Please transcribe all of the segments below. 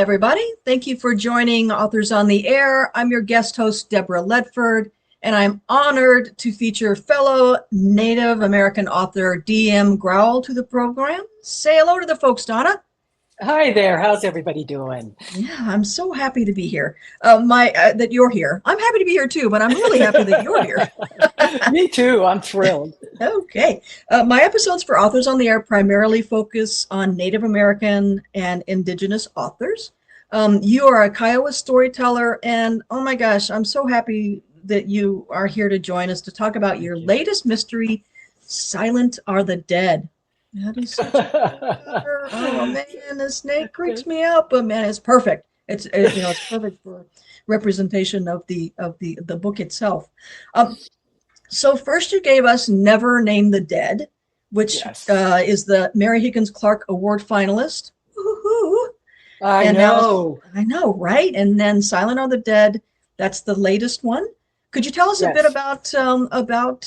everybody. Thank you for joining Authors on the Air. I'm your guest host, Deborah Ledford, and I'm honored to feature fellow Native American author D.M. Rowell to the program. Say hello to the folks, Donna. Hi there. How's everybody doing? Yeah, I'm so happy to be here. That you're here. I'm happy to be here too, but I'm really happy that you're here. Me too. I'm thrilled. Okay. My episodes for Authors on the Air primarily focus on Native American and Indigenous authors. You are a Kiowa storyteller, and oh my gosh, I'm so happy that you are here to join us to talk about your latest mystery, Silent Are the Dead. That is such a cover. Oh man, the snake creeps me out, but man, it's perfect. It's perfect for representation of the book itself. So first you gave us Never Name the Dead, which Yes. Is the Mary Higgins Clark Award finalist. Woo-hoo-hoo. I know. I know, right? And then Silent Are the Dead, that's the latest one. Could you tell us a bit Yes. about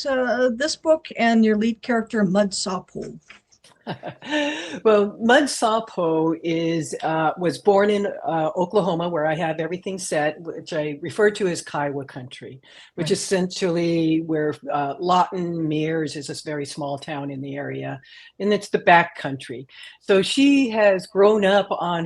this book and your lead character, Mud Sawpole? Well, Mud Sawpole was born in Oklahoma, where I have everything set, which I refer to as Kiowa country, which Right. is essentially where Lawton Mears is a very small town in the area, and it's the back country. So she has grown up on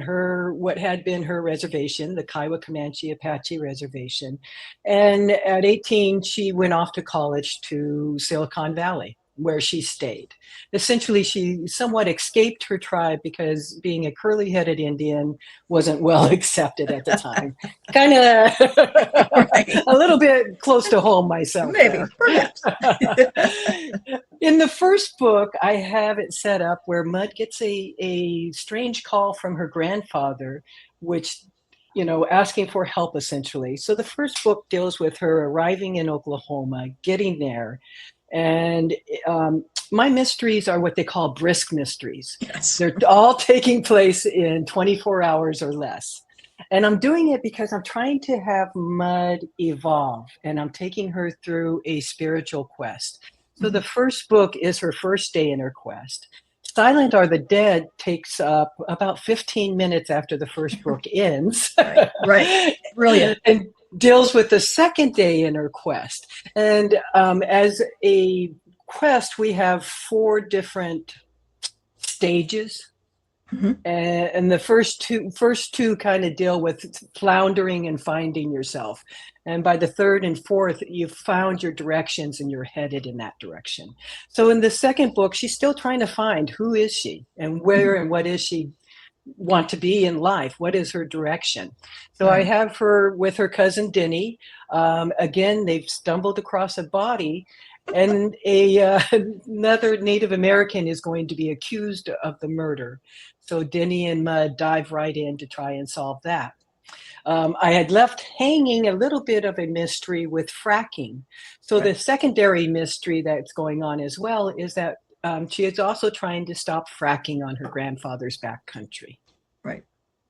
what had been her reservation, the Kiowa Comanche Apache Reservation, and at 18 she went off to college to Silicon Valley, where she stayed. Essentially, she somewhat escaped her tribe because being a curly-headed Indian wasn't well accepted at the time. Kind of Right. a little bit close to home myself. Maybe, there. perhaps. In the first book, I have it set up where Mud gets a strange call from her grandfather, which asking for help essentially. So the first book deals with her arriving in Oklahoma, getting there, and my mysteries are what they call brisk mysteries. Yes. They're all taking place in 24 hours or less. And I'm doing it because I'm trying to have Mud evolve, and I'm taking her through a spiritual quest. So the first book is her first day in her quest. Silent Are the Dead takes up about 15 minutes after the first book ends. Right. Brilliant. And deals with the second day in her quest. And as a quest, we have 4 different stages. Mm-hmm. And the first two kind of deal with floundering and finding yourself. And by the third and fourth, you've found your directions and you're headed in that direction. So in the second book, she's still trying to find who is she and where and what is she want to be in life? What is her direction? So I have her with her cousin Denny. Again, they've stumbled across a body, and another Native American is going to be accused of the murder. So Denny and Mud dive right in to try and solve that. I had left hanging a little bit of a mystery with fracking. So the secondary mystery that's going on as well is that she is also trying to stop fracking on her grandfather's backcountry.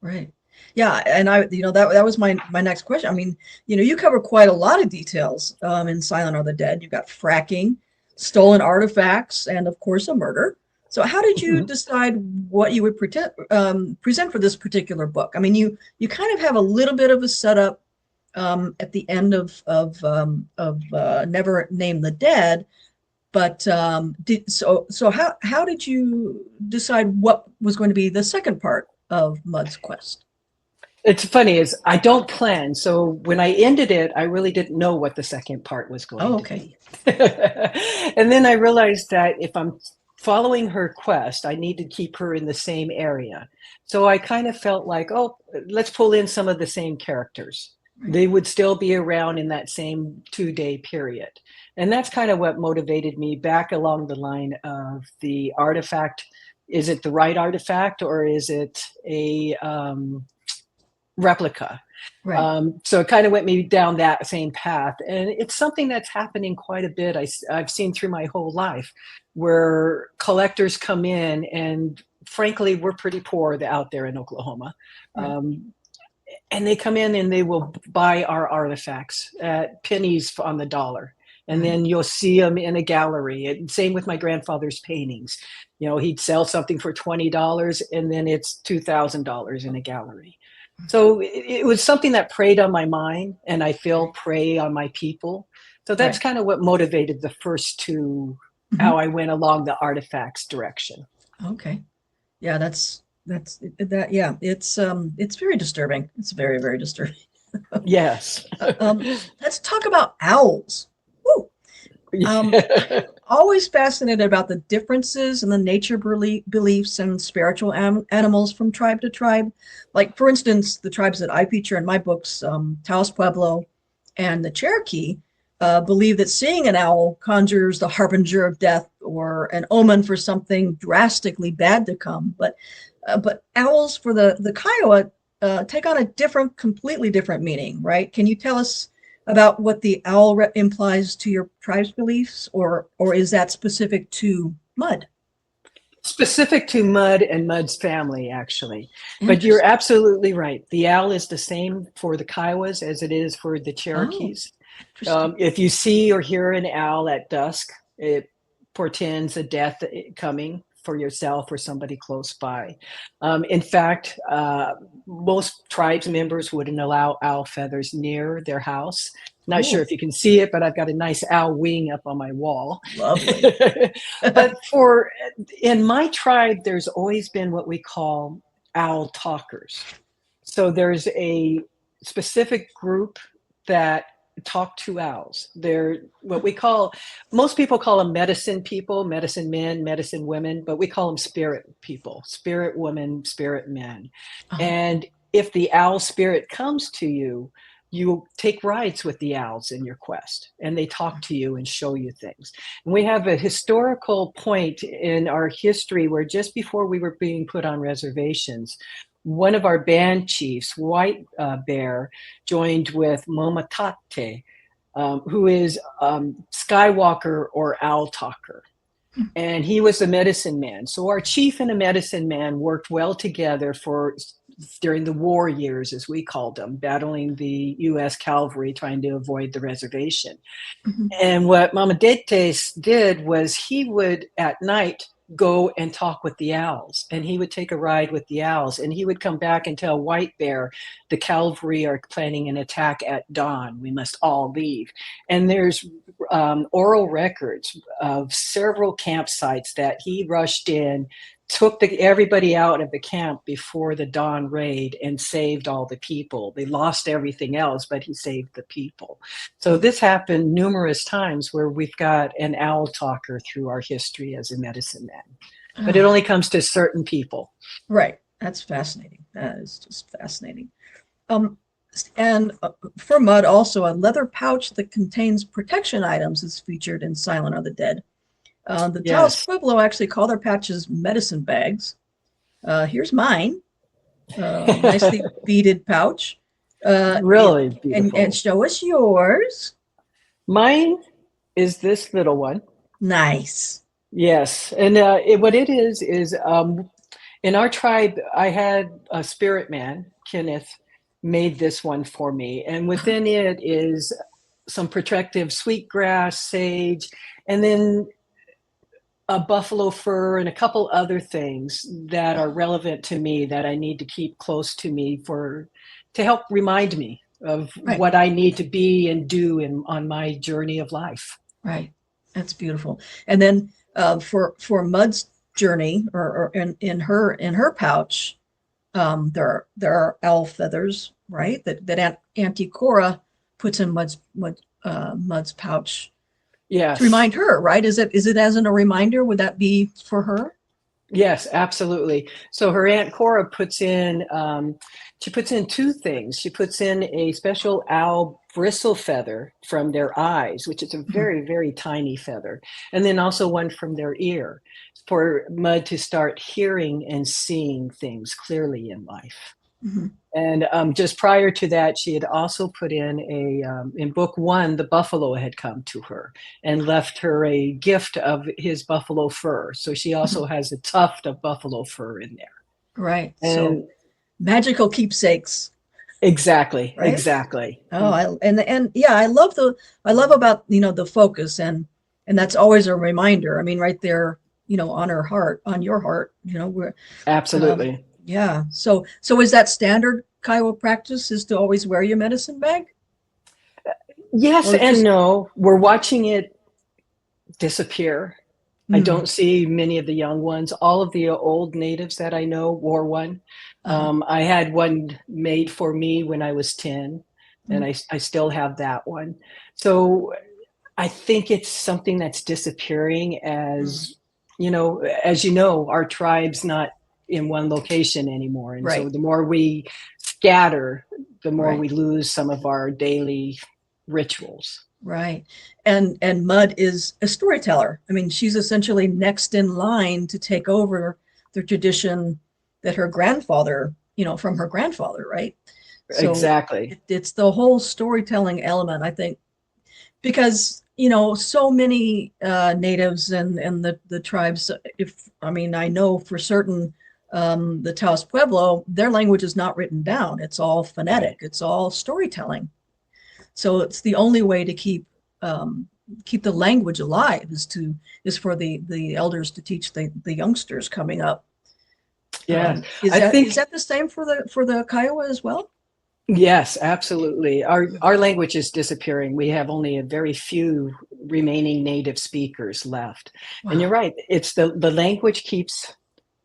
Right. Yeah, and that was my next question. I mean, you cover quite a lot of details in Silent Are the Dead. You've got fracking, stolen artifacts, and of course a murder. So how did you decide what you would present for this particular book? I mean, you kind of have a little bit of a setup at the end of Never Name the Dead. But how did you decide what was going to be the second part of Mud's quest? It's funny is I don't plan. So when I ended it, I really didn't know what the second part was going to be. And then I realized that if I'm following her quest, I need to keep her in the same area. So I kind of felt like, let's pull in some of the same characters. They would still be around in that same 2-day period. And that's kind of what motivated me back along the line of the artifact. Is it the right artifact or is it a replica? So it kind of went me down that same path. And it's something that's happening quite a bit. I've seen through my whole life where collectors come in, and frankly, we're pretty poor out there in Oklahoma. And they come in and they will buy our artifacts at pennies on the dollar. And then you'll see them in a gallery. And same with my grandfather's paintings. He'd sell something for $20 and then it's $2,000 in a gallery. So it was something that preyed on my mind, and I feel prey on my people. So that's Right. kind of what motivated the first two, Hmm. how I went along the artifacts direction. Okay. Yeah, that's that. Yeah, it's very disturbing. It's very, very disturbing. Yes. Let's talk about owls. Woo. I'm always fascinated about the differences in the nature beliefs and spiritual animals from tribe to tribe. Like, for instance, the tribes that I feature in my books, Taos Pueblo and the Cherokee, believe that seeing an owl conjures the harbinger of death or an omen for something drastically bad to come. But owls for the Kiowa take on a different, completely different meaning, right? Can you tell us about what the owl implies to your tribe's beliefs, or is that specific to Mud? Specific to Mud and Mud's family, actually. But you're Interesting. absolutely right. The owl is the same for the Kiowas as it is for the Oh, Cherokees. interesting. If you see or hear an owl at dusk, it portends a death coming for yourself or somebody close by. In fact, most tribes members wouldn't allow owl feathers near their house. Not sure Oh, if you can see it, but I've got a nice owl wing up on my wall. lovely. But for in my tribe, there's always been what we call owl talkers. So there's a specific group that talk to owls. They're what we call, most people call them medicine people, medicine men, medicine women, but we call them spirit people, spirit women, spirit men. Oh, And if the owl spirit comes to you, you take rides with the owls in your quest, and they talk to you and show you things. And we have a historical point in our history where just before we were being put on reservations, one of our band chiefs, White Bear, joined with Momatate, who is Skywalker or Owl Talker. And he was a medicine man. So our chief and a medicine man worked well together for during the war years, as we called them, battling the U.S. cavalry, trying to avoid the reservation. mhm. And what Mama Detes did was he would at night go and talk with the owls, and he would take a ride with the owls, and he would come back and tell White Bear, the cavalry are planning an attack at dawn. We must all leave. And there's oral records of several campsites that he rushed in, took everybody out of the camp before the dawn raid, and saved all the people. They lost everything else, but he saved the people. So this happened numerous times where we've got an owl talker through our history as a medicine man, but it Ah, only comes to certain people. right. That's fascinating. That is just fascinating. Um, and for Mud, also a leather pouch that contains protection items is featured in Silent of the Dead. The Taos Yes, Pueblo actually call their pouches medicine bags. Here's mine, nicely beaded pouch. It really and beautiful. show us yours. Mine is this little one. Nice. Yes, and what it is in our tribe, I had a spirit man, Kenneth, made this one for me, and within it is some protective sweetgrass, sage, and then a buffalo fur and a couple other things that are relevant to me that I need to keep close to me for to help remind me of Right, what I need to be and do on my journey of life. right. That's beautiful. And then for Mud's journey, or in her pouch, there are owl feathers, right? That Auntie Cora puts in Mud's pouch to Yes, remind her, right? Is it as in a reminder? Would that be for her? yes, absolutely. So her aunt Cora puts in she puts in two things. She puts in a special owl bristle feather from their eyes, which is a Mhm, very, very tiny feather, and then also one from their ear for Mud to start hearing and seeing things clearly in life. mhm. And just prior to that, she had also put in in book one, the buffalo had come to her and left her a gift of his buffalo fur. So she also has a tuft of buffalo fur in there. Right. So And magical keepsakes, exactly, right? exactly. Oh, and yeah, I love about the focus, and that's always a reminder. I mean, right there, on your heart, we're um Absolutely. yeah. So is that standard Kiowa practice is to always wear your medicine bag? Yes Or and just, no. We're watching it disappear. I mm, don't see many of the young ones. All of the old natives that I know wore one. uh-huh, I had one made for me when I was 10, and mm, I still have that one. So I think it's something that's disappearing mm, as you know, our tribe's not in one location anymore. And so right, the more we scatter, the more right. we lose some of our daily rituals. Right. And Mud is a storyteller. I mean, she's essentially next in line to take over the tradition that her grandfather, from her grandfather, right? So Exactly. it's the whole storytelling element, I think, because, so many natives and the tribes, I know for certain the Taos Pueblo, their language is not written down. It's all phonetic. Right. It's all storytelling. So it's the only way to keep the language alive is for the elders to teach the youngsters coming up. Yes. Is I that think is that the same for the Kiowa as well? Yes, absolutely. Our language is disappearing. We have only a very few remaining native speakers left. And you're Wow. right. It's the language keeps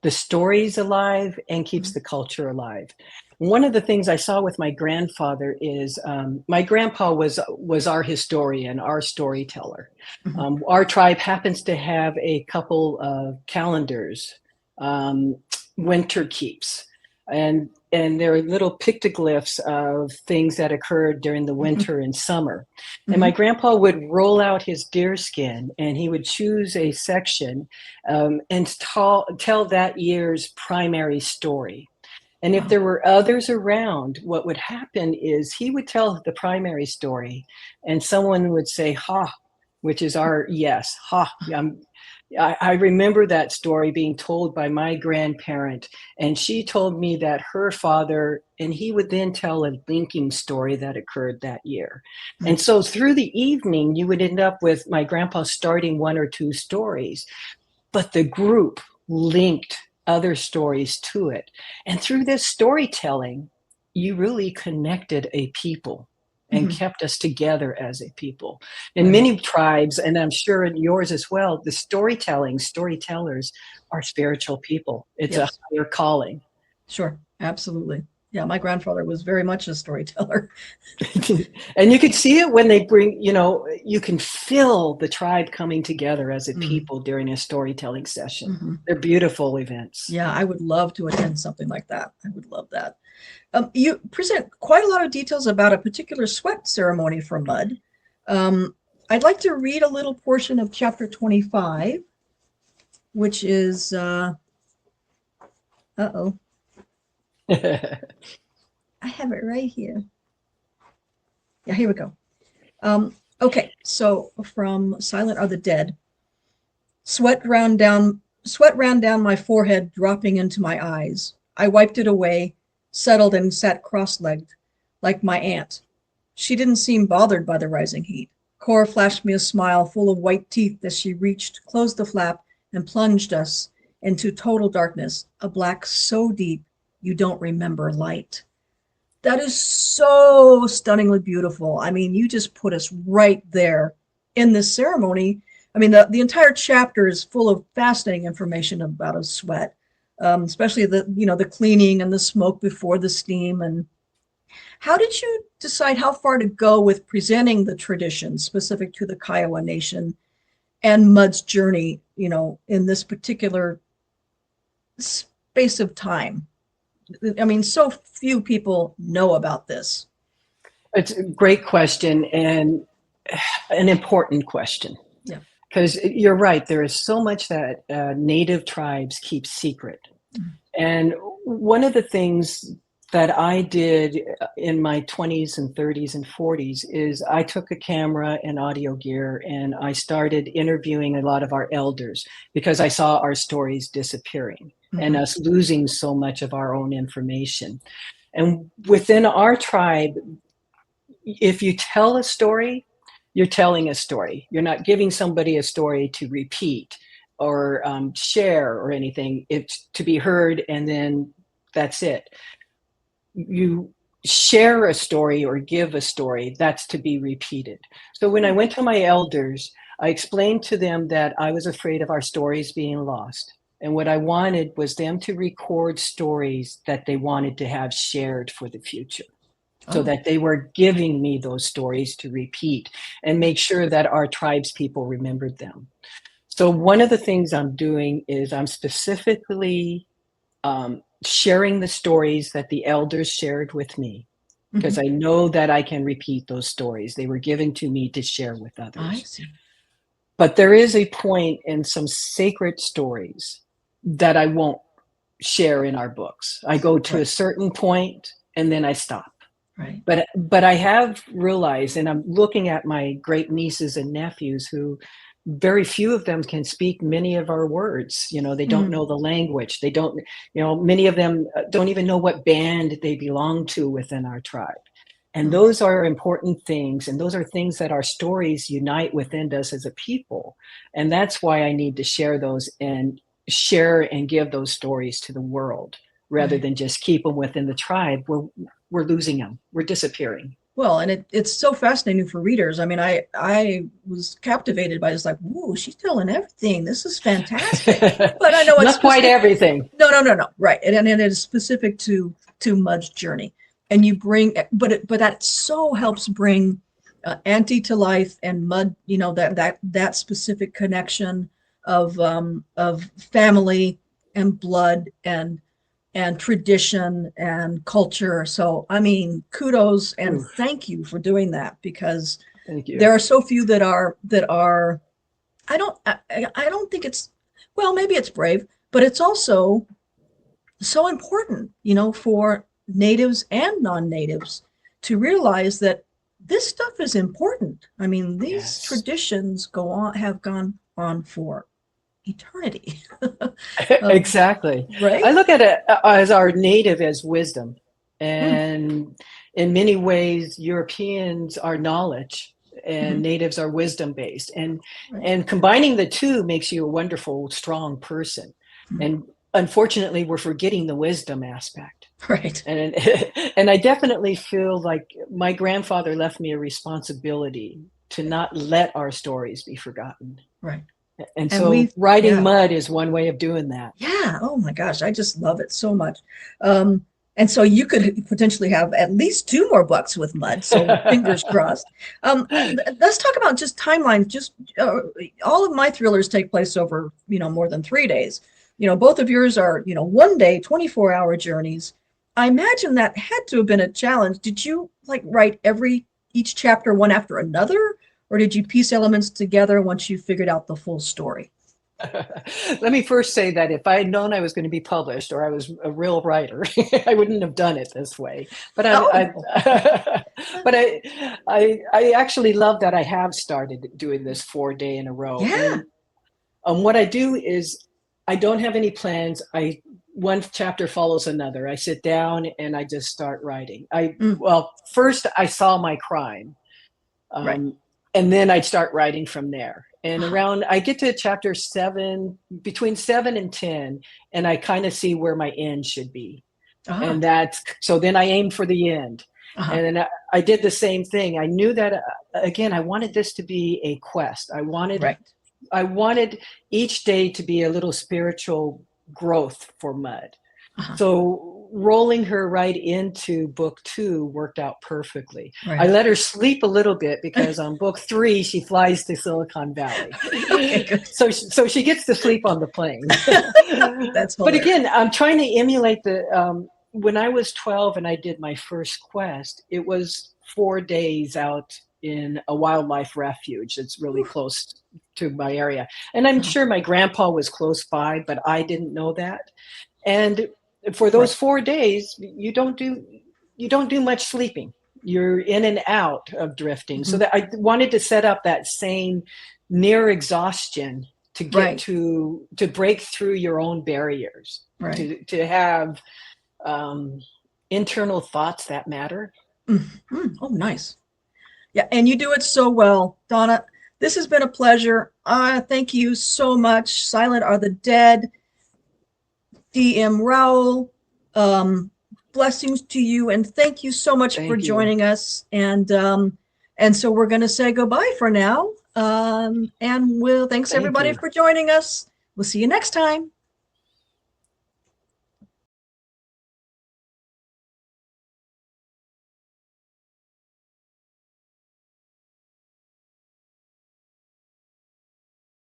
the stories alive and keeps Mhm. the culture alive. One of the things I saw with my grandfather is my grandpa was our historian, our storyteller. Mhm. Our tribe happens to have a couple of calendars, um, winter keeps, and there are little pictoglyphs of things that occurred during the Mhm. winter and summer. And my Mhm. grandpa would roll out his deer skin and he would choose a section and tell that year's primary story. And if Wow. there were others around, what would happen is he would tell the primary story, and someone would say, "Ha," which is our yes, "Ha." I remember that story being told by my grandparent, and she told me that her father, and he would then tell a linking story that occurred that year. And Mm. so through the evening, you would end up with my grandpa starting one or two stories, but the group linked other stories to it. And through this storytelling, you really connected a people and Mhm. kept us together as a people. In Right. many tribes, and I'm sure in yours as well, the storytellers are spiritual people. It's a Yes. higher calling. Sure. Absolutely. Yeah, my grandfather was very much a storyteller. And you can see it when they bring, you can feel the tribe coming together as a Mm. people during a storytelling session. Mhm. They're beautiful events. Yeah, I would love to attend something like that. I would love that. You present quite a lot of details about a particular sweat ceremony for Mud. Um, I'd like to read a little portion of chapter 25, which is, uh-oh, I have it right here. Yeah, here we go. Okay, so from Silent Are the Dead, sweat ran down my forehead, dropping into my eyes. I wiped it away, settled and sat cross-legged, like my aunt. She didn't seem bothered by the rising heat. Cora flashed me a smile full of white teeth as she reached, closed the flap, and plunged us into total darkness, a black so deep you don't remember light. That is so stunningly beautiful. I mean, you just put us right there in this ceremony. I mean, the entire chapter is full of fascinating information about a sweat, especially the cleaning and the smoke before the steam. And how did you decide how far to go with presenting the traditions specific to the Kiowa Nation and Mud's journey, in this particular space of time? I mean, so few people know about this. It's a great question and an important question Yeah. because you're right. There is so much that native tribes keep secret. Mhm. And one of the things that I did in my 20s and 30s and 40s is I took a camera and audio gear and I started interviewing a lot of our elders because I saw our stories disappearing and Mhm. us losing so much of our own information. And within our tribe, if you tell a story, you're telling a story. You're not giving somebody a story to repeat or share or anything. It's to be heard, and then that's it. you share a story or give a story, that's to be repeated. So when I went to my elders, I explained to them that I was afraid of our stories being lost. And what I wanted was them to record stories that they wanted to have shared for the future. So Oh, that they were giving me those stories to repeat and make sure that our tribes people remembered them. So one of the things I'm doing is I'm specifically sharing the stories that the elders shared with me, because mhm. I know that I can repeat those stories. They were given to me to share with I others. see. But there is a point in some sacred stories that I won't share in our books. I go to a Right, certain point and then I stop. right. But I have realized, and I'm looking at my great nieces and nephews who very few of them can speak many of our words. You know, they don't Mm, know the language. They don't, you know, many of them don't even know what band they belong to within our tribe. And mm, those are important things. And those are things that our stories unite within us as a people. And that's why I need to share and give those stories to the world rather right. than just keep them within the tribe. We're losing them. We're disappearing. Well, and it's so fascinating for readers. I mean, I was captivated by this, like, whoa, she's telling everything. This is fantastic. But I know it's Not quite specific. everything. No, no, no, no. Right. And it is specific to Mud's journey. And you bring, but that so helps bring Auntie to life and Mud, that specific connection of family and blood and tradition and culture. So, I mean, kudos and Ooh, thank you for doing that, because thank you. there are so few that are. I don't think it's, well, maybe it's brave, but it's also so important, for natives and non-natives to realize that this stuff is important. I mean, these Yes. traditions have gone on for eternity. um, Exactly. I right? look at it as our native as wisdom. Mm, And in many ways, Europeans are knowledge and mhm, natives are wisdom based. right. And combining the two makes you a wonderful, strong person. Mm, And unfortunately, we're forgetting the wisdom aspect. right. And and I definitely feel like my grandfather left me a responsibility to not let our stories be forgotten. Right. And And so we, writing yeah, Mud is one way of doing that. yeah. Oh my gosh, I just love it so much. And so you could potentially have at least two more books with Mud. So fingers crossed. Let's talk about just timelines. Just all of my thrillers take place over, more than 3 days. Both of yours are, one day, 24-hour journeys. I imagine that had to have been a challenge. Did you like write each chapter one after another, or did you piece elements together once you figured out the full story? Let me first say that if I had known I was going to be published or I was a real writer, I wouldn't have done it this way. But Oh, but I actually love that I have started doing this 4 day in a row. yeah. And what I do is I don't have any plans. One chapter follows another. I sit down and I just start writing. Mm, Well, first I saw my crime. right. Um, and then I'd start writing from there. And Ah, I get to chapter 7, between 7 and 10, and I kind of see where my end should be. ah, And so then I aim for the end. uh-huh. And then I did the same thing. I knew that, again, I wanted this to be a quest. Right. I wanted each day to be a little spiritual growth for Mud. Uh-huh. So rolling her right into book 2 worked out perfectly. I Right. let her sleep a little bit because on book 3 she flies to Silicon Valley. Okay, good. So she gets to sleep on the plane. That's But hilarious. again, I'm trying to emulate when I was 12 and I did my first quest, it was 4 days out in a wildlife refuge that's really Ooh, close to my area. And I'm uh-huh. sure my grandpa was close by, but I didn't know that. And for Right. those 4 days, you don't do much sleeping. You're in and out of drifting. So Hmm. that I wanted to set up that same near exhaustion to get Right. to break through your own barriers, Right. to have um, internal thoughts that matter. Oh, nice. Yeah, and you do it so well, Donna. This has been a pleasure. Thank you so much. Silent Are the Dead, D.M. Rowell, um, blessings to you, and thank you so much for Thank you. joining us. And so we're going to say goodbye for now. And thanks Thank everybody you. for joining us. We'll see you next time.